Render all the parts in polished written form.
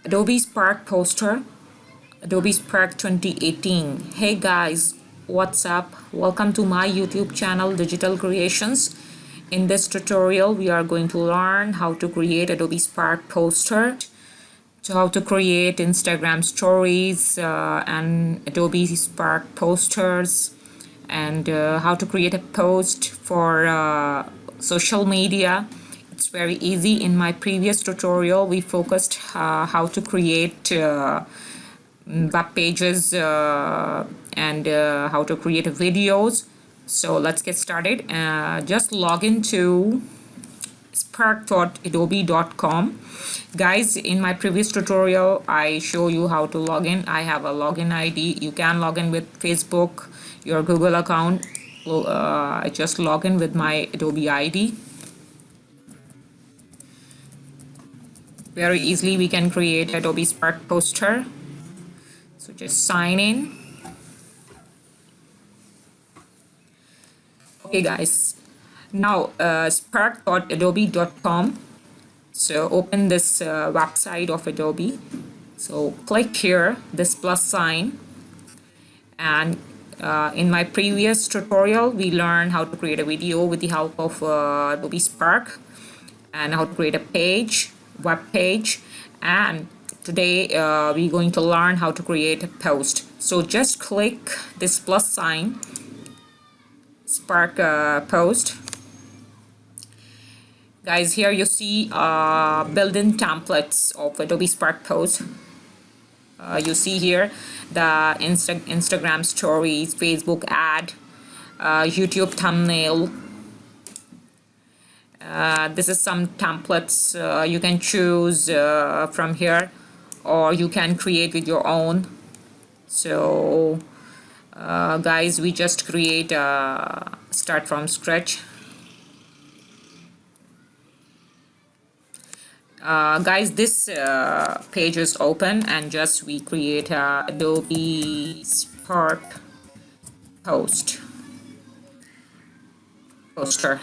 Adobe Spark Poster, Adobe Spark 2018. Hey guys, what's up? Welcome to my YouTube channel Digital Creations. In this tutorial, we are going to learn how to create Adobe Spark Poster, so how to create Instagram stories and Adobe Spark posters, and how to create a post for social media. It's very easy. In my previous tutorial, we focused how to create web pages and how to create videos. So let's get started. Just log into spark.adobe.com. Guys, in my previous tutorial, I show you how to log in. I have a login ID. You can log in with Facebook, your Google account. I just log in with my Adobe ID. Very easily we can create Adobe Spark Poster. So just sign in. Okay guys, now spark.adobe.com. So open this website of Adobe. So click here, this plus sign, and in my previous tutorial we learned how to create a video with the help of Adobe Spark, and how to create a page, web page, and today we're going to learn how to create a post. So just click this plus sign, Spark Post. Guys, here you see built-in templates of Adobe Spark Post. You see here the Instagram stories, Facebook ad, YouTube thumbnail. This is some templates you can choose from here, or you can create with your own. So guys, we just create start from scratch. Guys, this page is open, and just we create Adobe Spark Poster.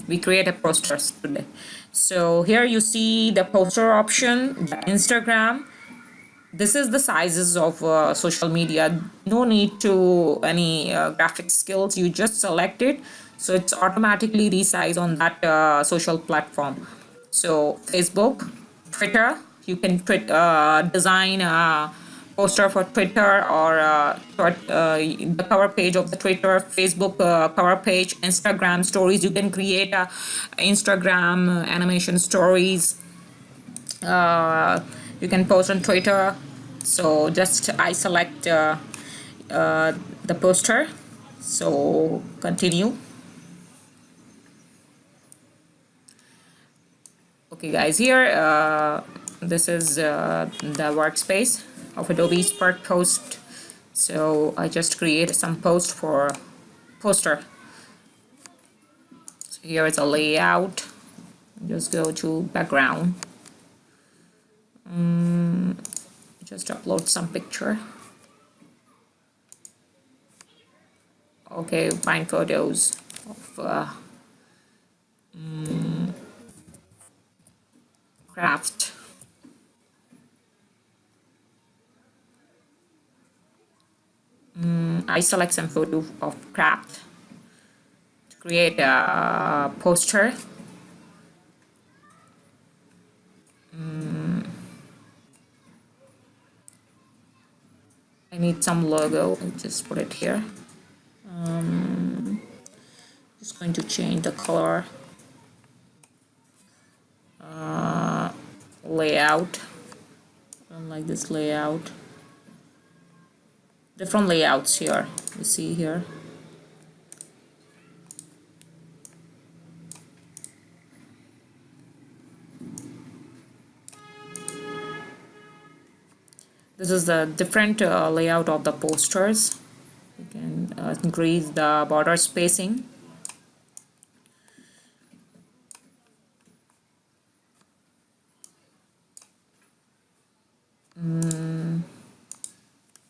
We create a poster today. So here you see the poster option, the Instagram. This is the sizes of social media. No need to any graphic skills. You just select it, so it's automatically resize on that social platform. So Facebook, Twitter, you can design a poster for Twitter, or the cover page of the Twitter, Facebook cover page, Instagram stories. You can create Instagram animation stories. You can post on Twitter. So just I select the poster. So continue. Okay guys, here this is the workspace of Adobe Spark Post. So I just create some post for poster. So here is a layout. Just go to background. Just upload some picture. Okay, find photos of craft. I select some photo of craft to create a poster. I need some logo. I'll just put it here. Just going to change the color. Layout. I don't like this layout. Different layouts here. You see here. This is the different layout of the posters. You can increase the border spacing.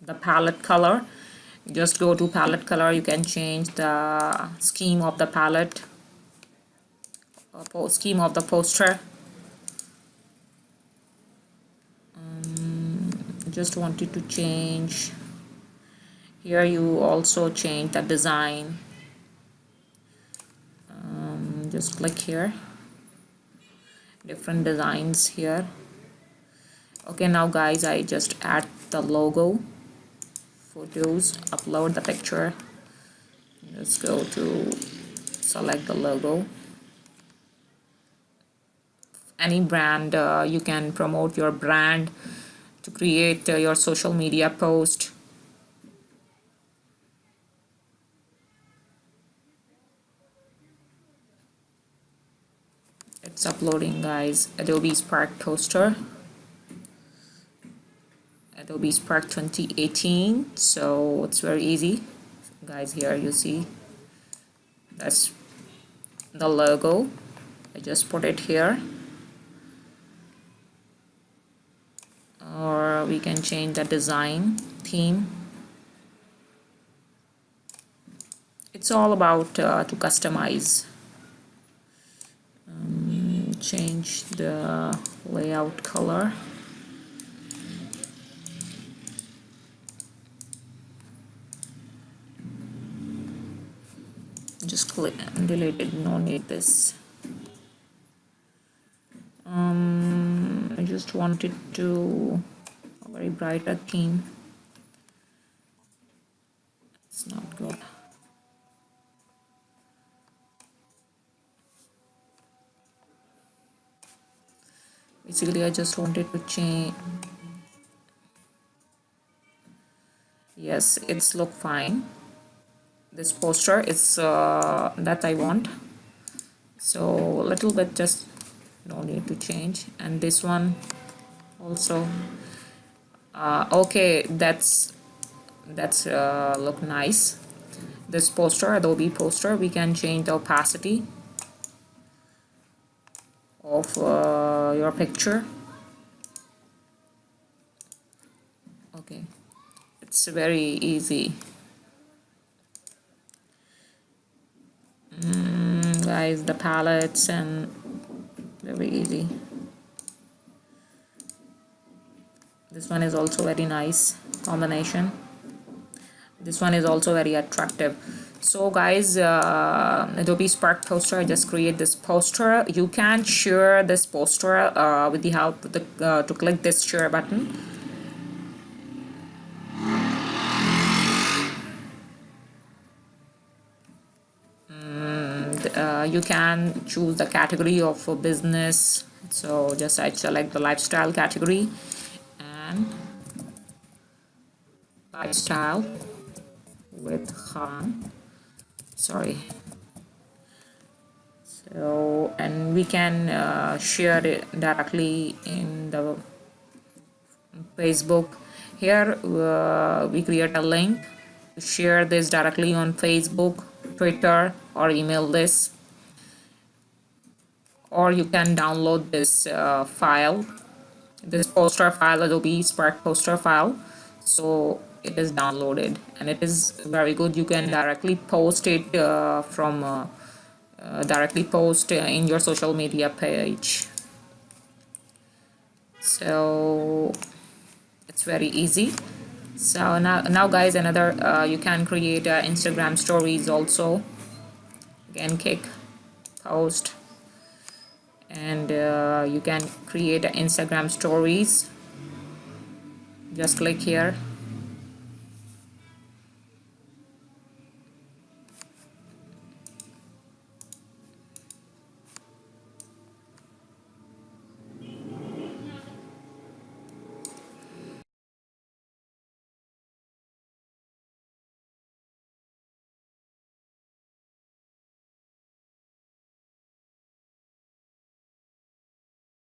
The palette color, just go to palette color. You can change the scheme of the palette, scheme of the poster. just wanted to change here. You also change the design. Just click here, different designs here. Okay, now guys, I just add the logo, photos, upload the picture. Let's go to select the logo. Any brand, you can promote your brand to create your social media post. It's uploading, guys. Adobe Spark Poster, Adobe Spark 2018. So it's very easy, guys. Here you see that's the logo. I just put it here, or we can change the design theme. It's all about to customize. Change the layout color. Just click and delete it, no need this. I just wanted to a very brighter theme. It's not good. Basically, I just wanted to change. Yes, it's look fine. This poster is that I want. So a little bit, just no need to change. And this one also. Okay, that's look nice. This poster, Adobe poster, we can change the opacity of your picture. Okay, it's very easy. Guys, the palettes and very easy. This one is also very nice combination. This one is also very attractive. So guys, Adobe Spark Poster, I just create this poster. You can share this poster with the help of the to click this share button. You can choose the category of a business. So just I select the lifestyle category and lifestyle with Han. Sorry. So, and we can share it directly in the Facebook. Here we create a link to share this directly on Facebook, Twitter, or email this. Or you can download this file, this poster file, Adobe Spark Poster file. So it is downloaded and it is very good. You can directly post it from directly post in your social media page. So it's very easy. So now guys, another you can create Instagram stories also. Again, click post, and you can create Instagram stories. Just click here